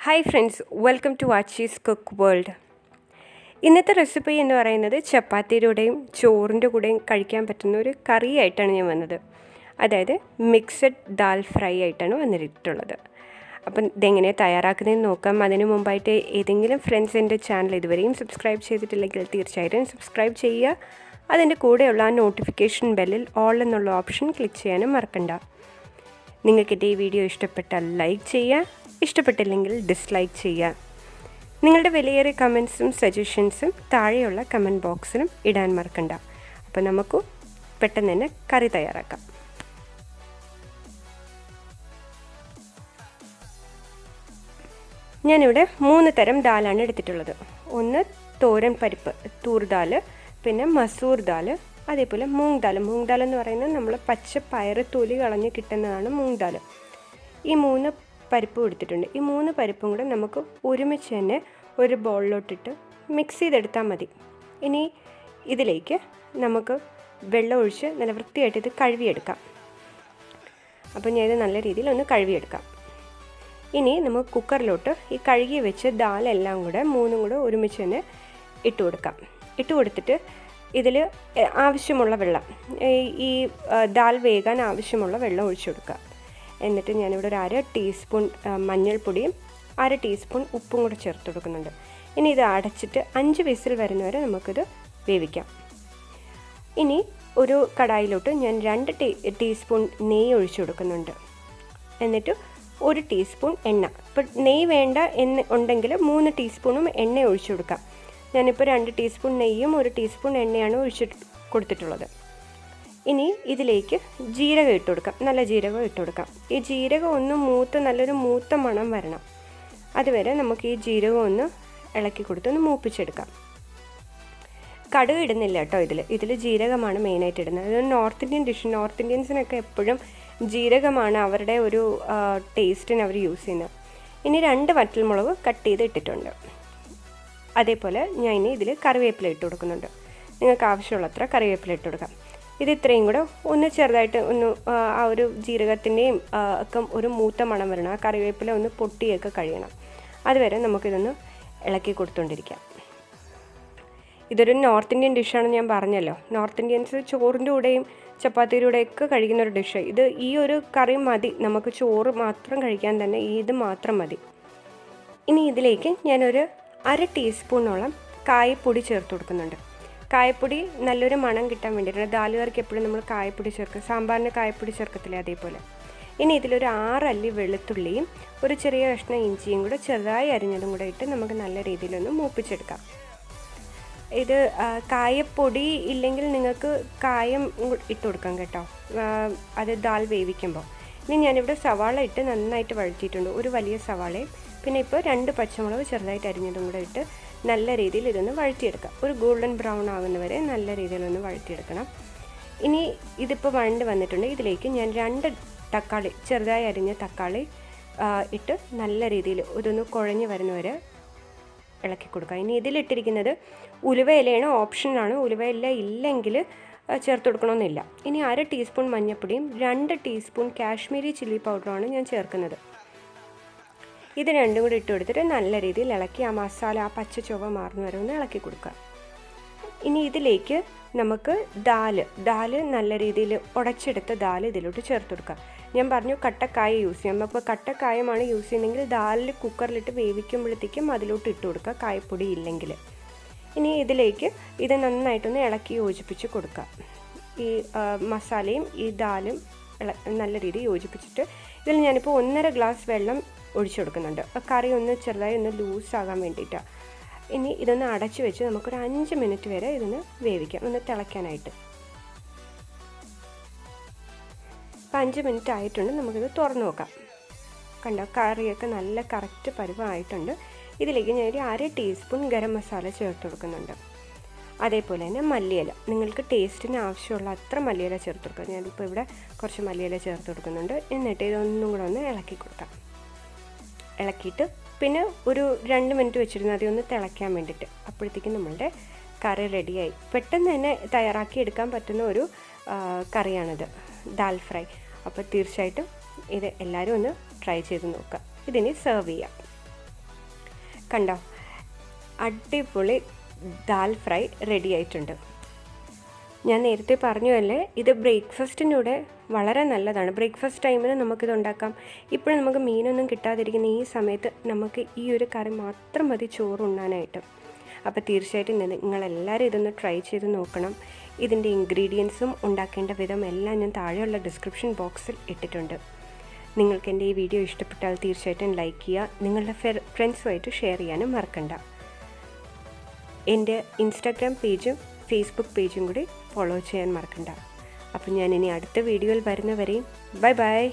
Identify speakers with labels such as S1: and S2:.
S1: Hi friends, welcome to Aachi's scookworld. ഇന്നത്തെ recipe എന്ന് പറയുന്നത് ചപ്പാത്തിയുടെയും ചോറിൻ്റെ കൂടെയും കഴിക്കാൻ പറ്റുന്ന ഒരു കറി ആയിട്ടാണ് ഞാൻ വന്നത്. അതായത് മിക്സഡ് ദാൽ ഫ്രൈ ആയിട്ടാണ് വന്നിട്ടുള്ളത്. അപ്പം ഇതെങ്ങനെ തയ്യാറാക്കുന്നതെന്ന് നോക്കാം. അതിനു മുമ്പായിട്ട് ഏതെങ്കിലും ഫ്രണ്ട്സ് എൻ്റെ ചാനൽ ഇതുവരെയും സബ്സ്ക്രൈബ് ചെയ്തിട്ടില്ലെങ്കിൽ തീർച്ചയായിട്ടും സബ്സ്ക്രൈബ് ചെയ്യുക. അതിൻ്റെ കൂടെയുള്ള ആ നോട്ടിഫിക്കേഷൻ ബെല്ലിൽ ഓൾ എന്നുള്ള ഓപ്ഷൻ ക്ലിക്ക് ചെയ്യാനും മറക്കണ്ട. നിങ്ങൾക്കിൻ്റെ ഈ വീഡിയോ ഇഷ്ടപ്പെട്ടാൽ ലൈക്ക് ചെയ്യുക, ഇഷ്ടപ്പെട്ടില്ലെങ്കിൽ ഡിസ്ലൈക്ക് ചെയ്യുക. നിങ്ങളുടെ വിലയേറിയ കമൻസും സജഷൻസും താഴെയുള്ള കമൻറ്റ് ബോക്സിലും ഇടാൻ മറക്കണ്ട. അപ്പോൾ നമുക്ക് പെട്ടെന്ന് തന്നെ കറി തയ്യാറാക്കാം. ഞാനിവിടെ 3 തരം ദാലാണ് എടുത്തിട്ടുള്ളത്. ഒന്ന് തോരൻ പരിപ്പ് തൂർ ദാൽ, പിന്നെ മസൂർ ദാൽ, അതേപോലെ മൂങ് ദാൽ. മൂങ് ദാൽ എന്ന് പറയുന്നത് നമ്മൾ പച്ച പയറ് തൊലി കളഞ്ഞ് കിട്ടുന്നതാണ് മൂങ് ദാൽ. ഈ 3 പരിപ്പും എടുത്തിട്ടുണ്ട്. ഈ 3 പരിപ്പും കൂടെ നമുക്ക് ഒരുമിച്ച് തന്നെ ഒരു ബൗളിലോട്ടിട്ട് മിക്സ് ചെയ്തെടുത്താൽ മതി. ഇനി ഇതിലേക്ക് നമുക്ക് വെള്ളം ഒഴിച്ച് നല്ല വൃത്തിയായിട്ട് ഇത് കഴുകിയെടുക്കാം. അപ്പോൾ ഞാൻ ഇത് നല്ല രീതിയിൽ ഒന്ന് കഴുകിയെടുക്കാം. ഇനി നമുക്ക് കുക്കറിലോട്ട് ഈ കഴുകി വെച്ച് ദാലെല്ലാം കൂടെ 3 കൂടെ ഒരുമിച്ച് തന്നെ ഇട്ട് കൊടുക്കാം. ഇട്ട് കൊടുത്തിട്ട് ഇതിൽ ആവശ്യമുള്ള വെള്ളം, ഈ ദാൽ വേകാൻ ആവശ്യമുള്ള വെള്ളം ഒഴിച്ചു കൊടുക്കുക. എന്നിട്ട് ഞാനിവിടെ ഒരു 1/2 ടീസ്പൂൺ മഞ്ഞൾപ്പൊടിയും 1/2 ടീസ്പൂൺ ഉപ്പും കൂടെ ചേർത്ത് കൊടുക്കുന്നുണ്ട്. ഇനി ഇത് അടച്ചിട്ട് 5 വിസിൽ വരുന്നവരെ നമുക്കിത് വേവിക്കാം. ഇനി ഒരു കടായിലോട്ട് ഞാൻ 2 ടീസ്പൂൺ നെയ്യ് ഒഴിച്ചു കൊടുക്കുന്നുണ്ട്. എന്നിട്ട് 1 ടീസ്പൂൺ എണ്ണ. ഇപ്പോൾ നെയ്യ് വേണ്ട എന്ന് ഉണ്ടെങ്കിൽ 3 ടീസ്പൂണും എണ്ണ ഒഴിച്ചു കൊടുക്കാം. ഞാനിപ്പോൾ 2 ടീസ്പൂൺ നെയ്യും 1 ടീസ്പൂൺ എണ്ണയാണ് ഒഴിച്ചിട്ട് കൊടുത്തിട്ടുള്ളത്. ഇനി ഇതിലേക്ക് ജീരകം ഇട്ട് കൊടുക്കാം. നല്ല ജീരകം ഇട്ട് കൊടുക്കാം. ഈ ജീരകം ഒന്ന് നല്ലൊരു മൂത്ത മണം വരണം. അതുവരെ നമുക്ക് ഈ ജീരകം ഒന്ന് ഇളക്കി കൊടുത്ത് ഒന്ന് മൂപ്പിച്ചെടുക്കാം. കടുക് ഇടുന്നില്ല കേട്ടോ. ഇതിൽ ജീരകമാണ് മെയിനായിട്ട് ഇടുന്നത്. ഇത് നോർത്ത് ഇന്ത്യൻ ഡിഷ്. നോർത്ത് ഇന്ത്യൻസിനൊക്കെ എപ്പോഴും ജീരകമാണ് അവരുടെ ഒരു ടേസ്റ്റിന് അവർ യൂസ് ചെയ്യുന്നത്. ഇനി 2 വറ്റൽമുളക് കട്ട് ചെയ്ത് ഇട്ടിട്ടുണ്ട്. അതേപോലെ ഞാൻ ഇനി ഇതിൽ കറിവേപ്പില ഇട്ട് കൊടുക്കുന്നുണ്ട്. നിങ്ങൾക്ക് ആവശ്യമുള്ളത്ര കറിവേപ്പില ഇട്ട് കൊടുക്കാം. ഇത് ഇത്രയും കൂടെ ഒന്ന് ചെറുതായിട്ട് ഒന്ന് ആ ഒരു ജീരകത്തിൻ്റെയും ഒക്കെ ഒരു മൂത്ത മണം വരണം. ആ കറിവേപ്പില ഒന്ന് പൊട്ടിയൊക്കെ കഴിയണം. അതുവരെ നമുക്കിതൊന്ന് ഇളക്കി കൊടുത്തുകൊണ്ടിരിക്കാം. ഇതൊരു നോർത്ത് ഇന്ത്യൻ ഡിഷാണെന്ന് ഞാൻ പറഞ്ഞല്ലോ. നോർത്ത് ഇന്ത്യൻസ് ചോറിൻ്റെ കൂടെയും ചപ്പാത്തിയുടെ കൂടെയൊക്കെ കഴിക്കുന്ന ഒരു ഡിഷ്. ഇത് ഈ ഒരു കറി മതി, നമുക്ക് ചോറ് മാത്രം കഴിക്കാൻ തന്നെ ഇത് മാത്രം മതി. ഇനി ഇതിലേക്ക് ഞാനൊരു 1/2 ടീസ്പൂണോളം കായപ്പൊടി ചേർത്ത് കൊടുക്കുന്നുണ്ട്. കായപ്പൊടി നല്ലൊരു മണം കിട്ടാൻ വേണ്ടിയിട്ടാണ്. ദാലുകാർക്ക് എപ്പോഴും നമ്മൾ കായപ്പൊടി ചേർക്കുക. സാമ്പാറിന് കായപ്പൊടി ചേർക്കത്തില്ലേ, അതേപോലെ. ഇനി ഇതിലൊരു 6 അല്ലി വെളുത്തുള്ളിയും ഒരു ചെറിയ കഷ്ണം ഇഞ്ചിയും കൂടെ ചെറുതായി അരിഞ്ഞതും കൂടെ ഇട്ട് നമുക്ക് നല്ല രീതിയിലൊന്ന് മൂപ്പിച്ചെടുക്കാം. ഇത് കായപ്പൊടി ഇല്ലെങ്കിൽ നിങ്ങൾക്ക് കായം ഇട്ട് കൊടുക്കാം കേട്ടോ, അത് ദാൽ വേവിക്കുമ്പോൾ. ഇനി ഞാനിവിടെ സവാള ഇട്ട് നന്നായിട്ട് വഴറ്റിയിട്ടുണ്ട്. ഒരു വലിയ സവാളയും പിന്നെ ഇപ്പോൾ 2 പച്ചമുളക് ചെറുതായിട്ട് അരിഞ്ഞതും കൂടെ ഇട്ട് നല്ല രീതിയിൽ ഇതൊന്ന് വഴറ്റിയെടുക്കാം. ഒരു ഗോൾഡൻ ബ്രൗൺ ആകുന്നവരെ നല്ല രീതിയിലൊന്ന് വഴറ്റിയെടുക്കണം. ഇനി ഇതിപ്പോൾ വഴണ്ട് വന്നിട്ടുണ്ട്. ഇതിലേക്ക് ഞാൻ 2 തക്കാളി, ചെറുതായി അരിഞ്ഞ തക്കാളി ഇട്ട് നല്ല രീതിയിൽ ഇതൊന്ന് കുഴഞ്ഞ് വരുന്നവരെ ഇളക്കി കൊടുക്കുക. ഇനി ഇതിലിട്ടിരിക്കുന്നത് ഉലുവ ഇലയാണ്, ഓപ്ഷനാണ്. ഉലുവ ഇല ഇല്ലെങ്കിൽ ചേർത്ത് കൊടുക്കണമെന്നില്ല. ഇനി 1/2 ടീസ്പൂൺ മഞ്ഞൾപ്പൊടിയും 2 ടീസ്പൂൺ കാശ്മീരി ചില്ലി പൗഡറുമാണ് ഞാൻ ചേർക്കുന്നത്. ഇത് രണ്ടും കൂടി ഇട്ട് കൊടുത്തിട്ട് നല്ല രീതിയിൽ ഇളക്കി ആ മസാല, ആ പച്ച ചുവ മാറുന്ന വരെ ഒന്ന് ഇളക്കി കൊടുക്കുക. ഇനി ഇതിലേക്ക് നമുക്ക് ദാല് നല്ല രീതിയിൽ ഉടച്ചെടുത്ത ദാൽ ഇതിലോട്ട് ചേർത്ത് കൊടുക്കുക. ഞാൻ പറഞ്ഞു കട്ടക്കായ യൂസ് ചെയ്യാം. അപ്പോൾ കട്ടക്കായമാണ് യൂസ് ചെയ്യുന്നതെങ്കിൽ ദാലിൽ കുക്കറിലിട്ട് വേവിക്കുമ്പോഴത്തേക്കും അതിലോട്ട് ഇട്ട് കൊടുക്കുക, കായപ്പൊടി ഇല്ലെങ്കിൽ. ഇനി ഇതിലേക്ക് ഇത് നന്നായിട്ടൊന്ന് ഇളക്കി യോജിപ്പിച്ച് കൊടുക്കുക. ഈ മസാലയും ഈ ദാലും നല്ല രീതിയിൽ യോജിപ്പിച്ചിട്ട് ഇതിൽ ഞാനിപ്പോൾ 1.5 ഗ്ലാസ് വെള്ളം ഒഴിച്ചു കൊടുക്കുന്നുണ്ട്. കറി ഒന്ന് ചെറുതായി ഒന്ന് ലൂസാകാൻ വേണ്ടിയിട്ടാണ്. ഇനി ഇതൊന്ന് അടച്ചു വെച്ച് നമുക്കൊരു 5 മിനിറ്റ് വരെ ഇതൊന്ന് വേവിക്കാം, ഒന്ന് തിളയ്ക്കാനായിട്ട്. അപ്പോൾ 5 മിനിറ്റ് ആയിട്ടുണ്ട്. നമുക്കിത് തുറന്ന് നോക്കാം. കണ്ടോ, കറിയൊക്കെ നല്ല കറക്റ്റ് പരുവമായിട്ടുണ്ട്. ഇതിലേക്ക് ഞാനൊരു 1/2 ടീസ്പൂൺ ഗരം മസാല ചേർത്ത് കൊടുക്കുന്നുണ്ട്. അതേപോലെ തന്നെ മല്ലിയില, നിങ്ങൾക്ക് ടേസ്റ്റിന് ആവശ്യമുള്ള അത്ര മല്ലിയില ചേർത്ത് കൊടുക്കുക. ഞാനിപ്പോൾ ഇവിടെ കുറച്ച് മല്ലിയില ചേർത്ത് കൊടുക്കുന്നുണ്ട്. എന്നിട്ട് ഇതൊന്നും കൂടെ ഒന്ന് ഇളക്കി കൊടുക്കാം. ഇളക്കിയിട്ട് പിന്നെ ഒരു 2 മിനിറ്റ് വെച്ചിരുന്നാൽ മതി ഒന്ന് തിളയ്ക്കാൻ വേണ്ടിയിട്ട്. അപ്പോഴത്തേക്കും നമ്മളുടെ കറി റെഡിയായി. പെട്ടെന്ന് തന്നെ തയ്യാറാക്കി എടുക്കാൻ പറ്റുന്ന ഒരു കറിയാണിത്, ദാൽ ഫ്രൈ. അപ്പോൾ തീർച്ചയായിട്ടും ഇത് എല്ലാവരും ഒന്ന് ട്രൈ ചെയ്ത് നോക്കുക. ഇതിനി സെർവ് ചെയ്യാം. കണ്ടോ, അടിപൊളി ദാൽ ഫ്രൈ റെഡി ആയിട്ടുണ്ട്. ഞാൻ നേരത്തെ പറഞ്ഞല്ലേ, ഇത് ബ്രേക്ക്ഫാസ്റ്റിനൂടെ വളരെ നല്ലതാണ്. ബ്രേക്ക്ഫാസ്റ്റ് ടൈമിന് നമുക്കിത് ഉണ്ടാക്കാം. ഇപ്പോഴും നമുക്ക് മീനൊന്നും കിട്ടാതിരിക്കുന്ന ഈ സമയത്ത് നമുക്ക് ഈ ഒരു കറി മാത്രം മതി ചോറ് ഉണ്ണാനായിട്ട്. അപ്പോൾ തീർച്ചയായിട്ടും നിങ്ങളെല്ലാവരും ഇതൊന്ന് ട്രൈ ചെയ്ത് നോക്കണം. ഇതിൻ്റെ ഇൻഗ്രീഡിയൻസും ഉണ്ടാക്കേണ്ട വിധം എല്ലാം ഞാൻ താഴെയുള്ള ഡിസ്ക്രിപ്ഷൻ ബോക്സിൽ ഇട്ടിട്ടുണ്ട്. നിങ്ങൾക്ക് എൻ്റെ ഈ വീഡിയോ ഇഷ്ടപ്പെട്ടാൽ തീർച്ചയായിട്ടും ലൈക്ക് ചെയ്യുക. നിങ്ങളുടെ ഫ്രണ്ട്സുമായിട്ട് ഷെയർ ചെയ്യാനും മറക്കണ്ട. എൻ്റെ ഇൻസ്റ്റാഗ്രാം പേജും ഫേസ്ബുക്ക് പേജും കൂടി ഫോളോ ചെയ്യാൻ മറക്കണ്ട. അപ്പോൾ ഞാൻ ഇനി അടുത്ത വീഡിയോയിൽ വരുന്നവരെയും ബൈ ബൈ.